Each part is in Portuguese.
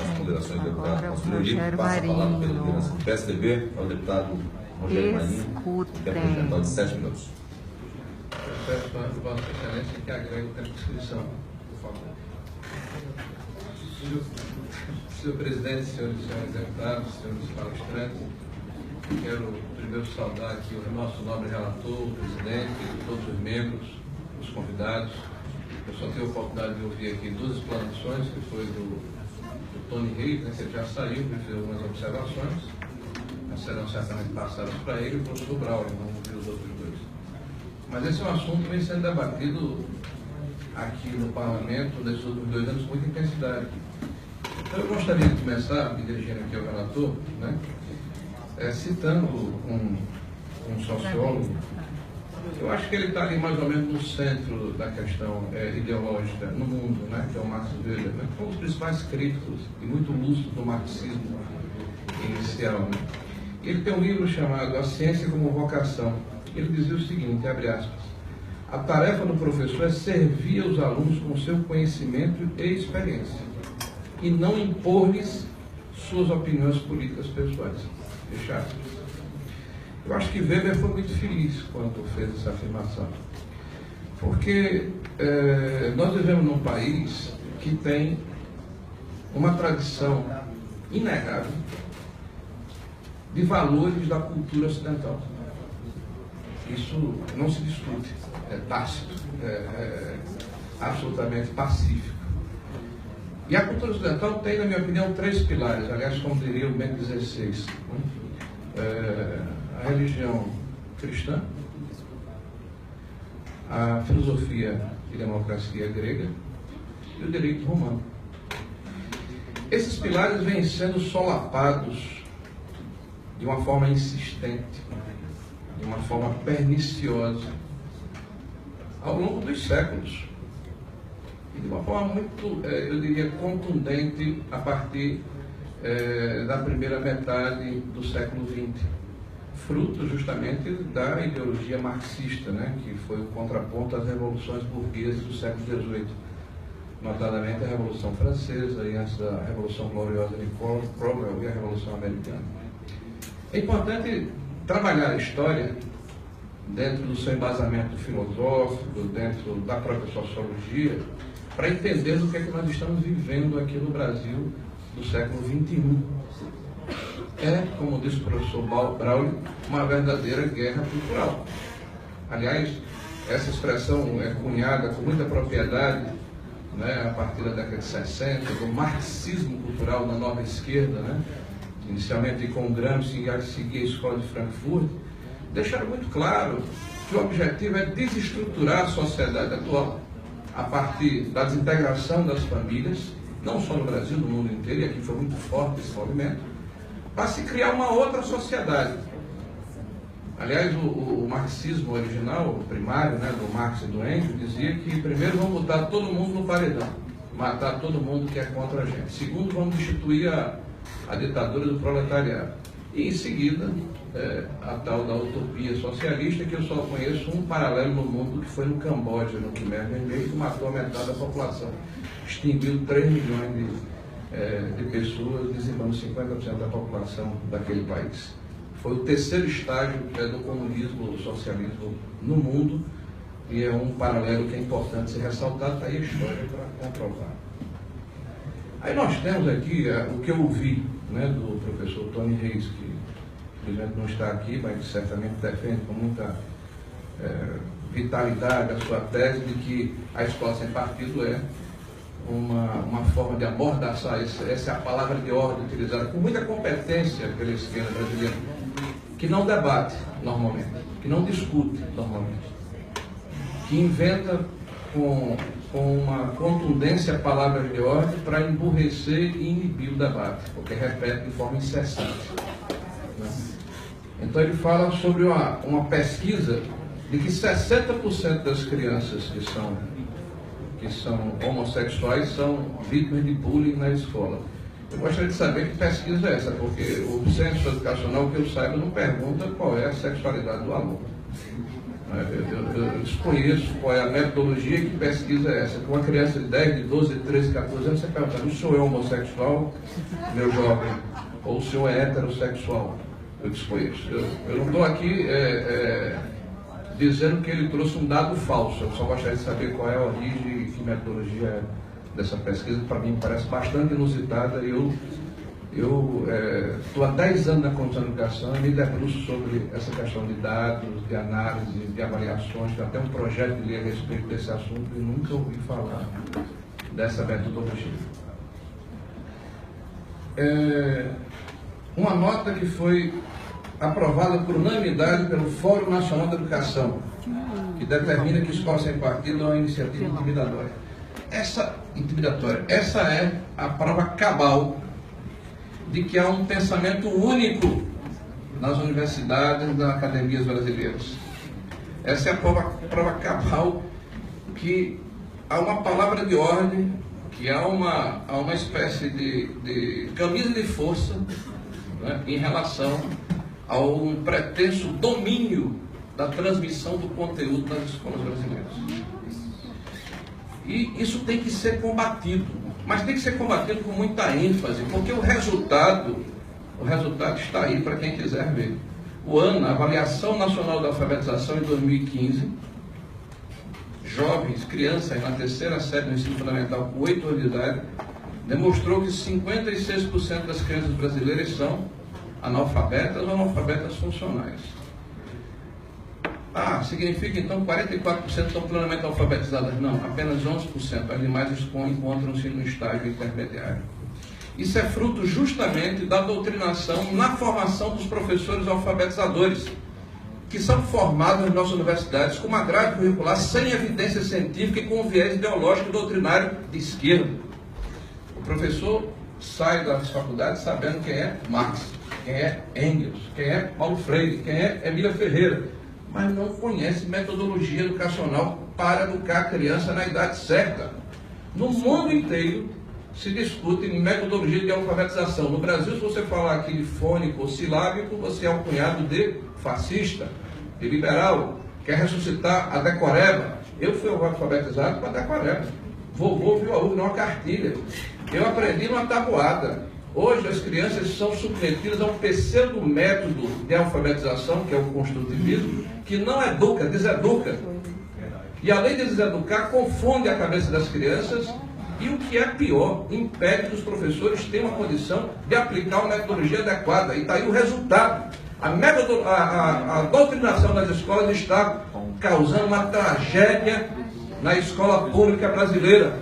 as ponderações do deputado Agora o Conselheiro Lima. Rogério Passa a palavra pela Marinho. liderança do PSDB ao deputado Rogério Marinho, que é projetado de 7 minutos. Eu peço a Vossa Excelência que agregue o tempo de inscrição, por favor. Senhor Presidente, senhores e senhores deputados, senhores palestrantes, quero primeiro saudar aqui o nosso nobre relator, o presidente, todos os membros, os convidados. Eu só tive a oportunidade de ouvir aqui duas explanações, que foi do Tony Reis, né, que ele já saiu, me fez algumas observações, mas serão certamente passadas para ele, e o professor Braulio, não ouvi os outros dois. Mas esse é um assunto que vem sendo debatido aqui no Parlamento nesses últimos 2 anos com muita intensidade. Então eu gostaria de começar, me dirigindo aqui ao relator, né, citando um sociólogo. Eu acho que ele está ali mais ou menos no centro da questão ideológica no mundo, né, que é o Max Weber, né, que é um dos principais críticos e muito lúcido do marxismo inicial. Né. Ele tem um livro chamado A Ciência como Vocação. Ele dizia o seguinte, abre aspas, a tarefa do professor é servir aos alunos com seu conhecimento e experiência, e não impor-lhes suas opiniões políticas pessoais. Fecha aspas. Eu acho que Weber foi muito feliz quando fez essa afirmação, porque nós vivemos num país que tem uma tradição inegável de valores da cultura ocidental. Isso não se discute, é tácito, é absolutamente pacífico. E a cultura ocidental tem, na minha opinião, 3 pilares, aliás, como diria o Bento XVI. A religião cristã, a filosofia e democracia grega e o direito romano. Esses pilares vêm sendo solapados de uma forma insistente, de uma forma perniciosa, ao longo dos séculos. E de uma forma muito, eu diria, contundente a partir da primeira metade do século XX. Fruto justamente da ideologia marxista, né, que foi o contraponto às revoluções burguesas do século XVIII, notadamente a Revolução Francesa e antes da Revolução Gloriosa de Cromwell e a Revolução Americana. É importante trabalhar a história dentro do seu embasamento filosófico, dentro da própria sociologia, para entender o que é que nós estamos vivendo aqui no Brasil do século XXI. É, como disse o professor Braulio, uma verdadeira guerra cultural. Aliás, essa expressão é cunhada com muita propriedade, né, a partir da década de 60, do marxismo cultural da nova esquerda, né, inicialmente com Gramsci e seguir a escola de Frankfurt, deixaram muito claro que o objetivo é desestruturar a sociedade atual a partir da desintegração das famílias, não só no Brasil, no mundo inteiro, e aqui foi muito forte esse movimento, para se criar uma outra sociedade. Aliás, o marxismo original, o primário, né, do Marx e do Engels, dizia que primeiro vamos botar todo mundo no paredão, matar todo mundo que é contra a gente. Segundo, vamos instituir a ditadura do proletariado. E em seguida, a tal da utopia socialista, que eu só conheço um paralelo no mundo, que foi no Camboja, no Khmer Vermelho, que matou a metade da população. Extinguiu 3 milhões de pessoas, dizimando 50% da população daquele país. Foi o 3º estágio do comunismo, do socialismo no mundo, e é um paralelo que é importante ser ressaltado, está aí a história para comprovar. Aí nós temos aqui o que eu ouvi, né, do professor Tony Reis, que infelizmente não está aqui, mas que certamente defende com muita vitalidade a sua tese de que a escola sem partido é uma forma de amordaçar, essa é a palavra de ordem utilizada com muita competência pela esquerda brasileira, que não debate normalmente, que não discute normalmente, que inventa com uma contundência palavras de ordem para emburrecer e inibir o debate, porque repete de forma incessante. Né? Então ele fala sobre uma pesquisa de que 60% das crianças que são homossexuais são vítimas de bullying na escola. Eu gostaria de saber que pesquisa é essa, porque o censo educacional, que eu saiba, não pergunta qual é a sexualidade do aluno. Eu desconheço qual é a metodologia que pesquisa essa. Com uma criança de 10, de 12, de 13, 14 anos, você pergunta: o senhor é homossexual, meu jovem? Ou o senhor é heterossexual? Eu desconheço. Eu não estou aqui dizendo que ele trouxe um dado falso. Eu só gostaria de saber qual é a origem e que metodologia é dessa pesquisa, que para mim parece bastante inusitada. Eu estou há 10 anos na Comissão de Educação e me debruço sobre essa questão de dados, de análise, de avaliações. Tem até um projeto de lei a respeito desse assunto e nunca ouvi falar dessa metodologia. Uma nota que foi aprovada por unanimidade pelo Fórum Nacional da Educação, que determina que escola sem partido é uma iniciativa intimidatória. Essa é a prova cabal de que há um pensamento único nas universidades e nas academias brasileiras. Essa é a prova cabal que há uma palavra de ordem, que há uma espécie de camisa de força, né, em relação a um pretenso domínio da transmissão do conteúdo das escolas brasileiras. E isso tem que ser combatido, mas tem que ser combatido com muita ênfase, porque o resultado está aí para quem quiser ver. O ANA, a Avaliação Nacional da Alfabetização, em 2015, jovens, crianças na terceira série do ensino fundamental com 8 anos de idade, demonstrou que 56% das crianças brasileiras são analfabetas ou analfabetas funcionais. Significa então que 44% estão plenamente alfabetizadas? Não, apenas 11%. As demais encontram-se no estágio intermediário. Isso é fruto justamente da doutrinação na formação dos professores alfabetizadores, que são formados nas nossas universidades com uma grade curricular sem evidência científica e com um viés ideológico e doutrinário de esquerda. O professor sai das faculdades sabendo quem é Marx, quem é Engels, quem é Paulo Freire, quem é Emília Ferreira, mas não conhece metodologia educacional para educar a criança na idade certa. No mundo inteiro se discute metodologia de alfabetização. No Brasil, se você falar aqui de fônico ou silábico, você é um cunhado de fascista, de liberal, quer ressuscitar a decoreba. Eu fui alfabetizado com a decoreba. Vovô viu a urna numa cartilha. Eu aprendi numa tabuada. Hoje as crianças são submetidas a um pseudo-método de alfabetização, que é o construtivismo, que não educa, deseduca. E além de deseducar, confunde a cabeça das crianças e, o que é pior, impede que os professores tenham a condição de aplicar uma metodologia adequada. E está aí o resultado. A doutrinação das escolas está causando uma tragédia na escola pública brasileira.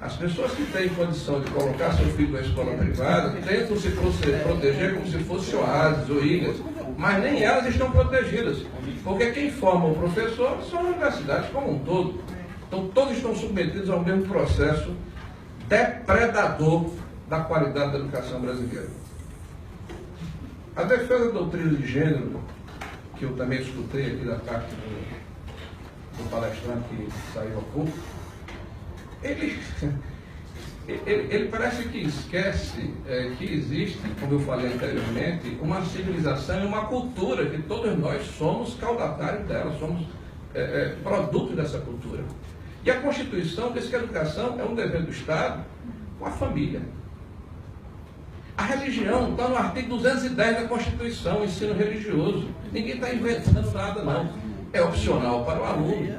As pessoas que têm condição de colocar seu filho na escola privada tentam se proteger como se fosse oásis ou ilhas, mas nem elas estão protegidas, porque quem forma o professor são as universidades como um todo. Então todos estão submetidos ao mesmo processo depredador da qualidade da educação brasileira. A defesa da doutrina de gênero, que eu também escutei aqui da parte do palestrante que saiu há pouco, ele parece que esquece que existe, como eu falei anteriormente, uma civilização e uma cultura, que todos nós somos caudatários dela, somos produto dessa cultura. E a Constituição diz que a educação é um dever do Estado com a família. A religião está no artigo 210 da Constituição, o ensino religioso. Ninguém está inventando nada, não. É opcional para o aluno.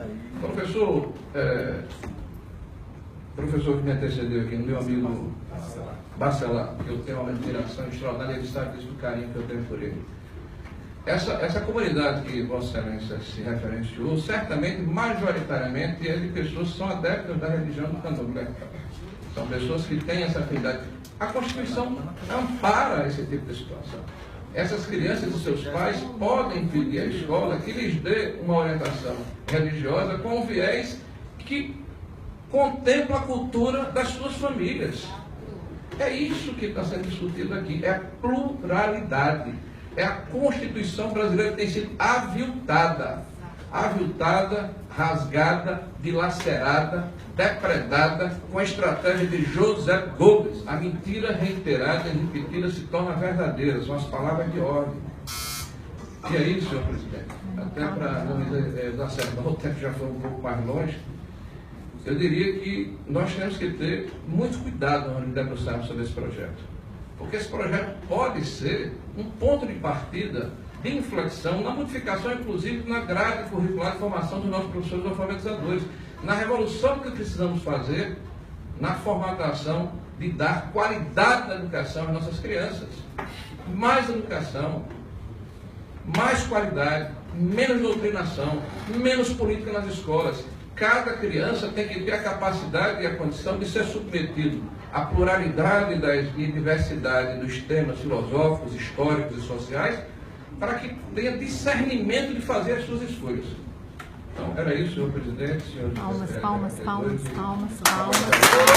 Professor que me antecedeu aqui, meu amigo Bacelar, que eu tenho uma admiração extraordinária, ele sabe disso do carinho que eu tenho por ele. Essa comunidade que Vossa Excelência se referenciou, certamente, majoritariamente, é de pessoas que são adeptas da religião do candomblé. São pessoas que têm essa afinidade. A Constituição ampara esse tipo de situação. Essas crianças e seus pais podem pedir à escola que lhes dê uma orientação religiosa com um viés que contempla a cultura das suas famílias. É isso que está sendo discutido aqui, é a pluralidade. É a Constituição brasileira que tem sido aviltada, rasgada, dilacerada, depredada com a estratégia de José Goebbels. A mentira reiterada e repetida se torna verdadeira, são as palavras de ordem. E é isso, senhor presidente. até para não exacerbar, o tempo já foi um pouco mais longe, eu diria que nós temos que ter muito cuidado na hora de debruçarmos sobre esse projeto. Porque esse projeto pode ser um ponto de partida de inflexão na modificação, inclusive, na grade curricular de formação dos nossos professores alfabetizadores, na revolução que precisamos fazer na formatação de dar qualidade da educação às nossas crianças. Mais educação, mais qualidade, menos doutrinação, menos política nas escolas. Cada criança tem que ter a capacidade e a condição de ser submetido à pluralidade e diversidade dos temas filosóficos, históricos e sociais, para que tenha discernimento de fazer as suas escolhas. Então, era isso, senhor presidente, senhores. Palmas, palmas, palmas, palmas, palmas.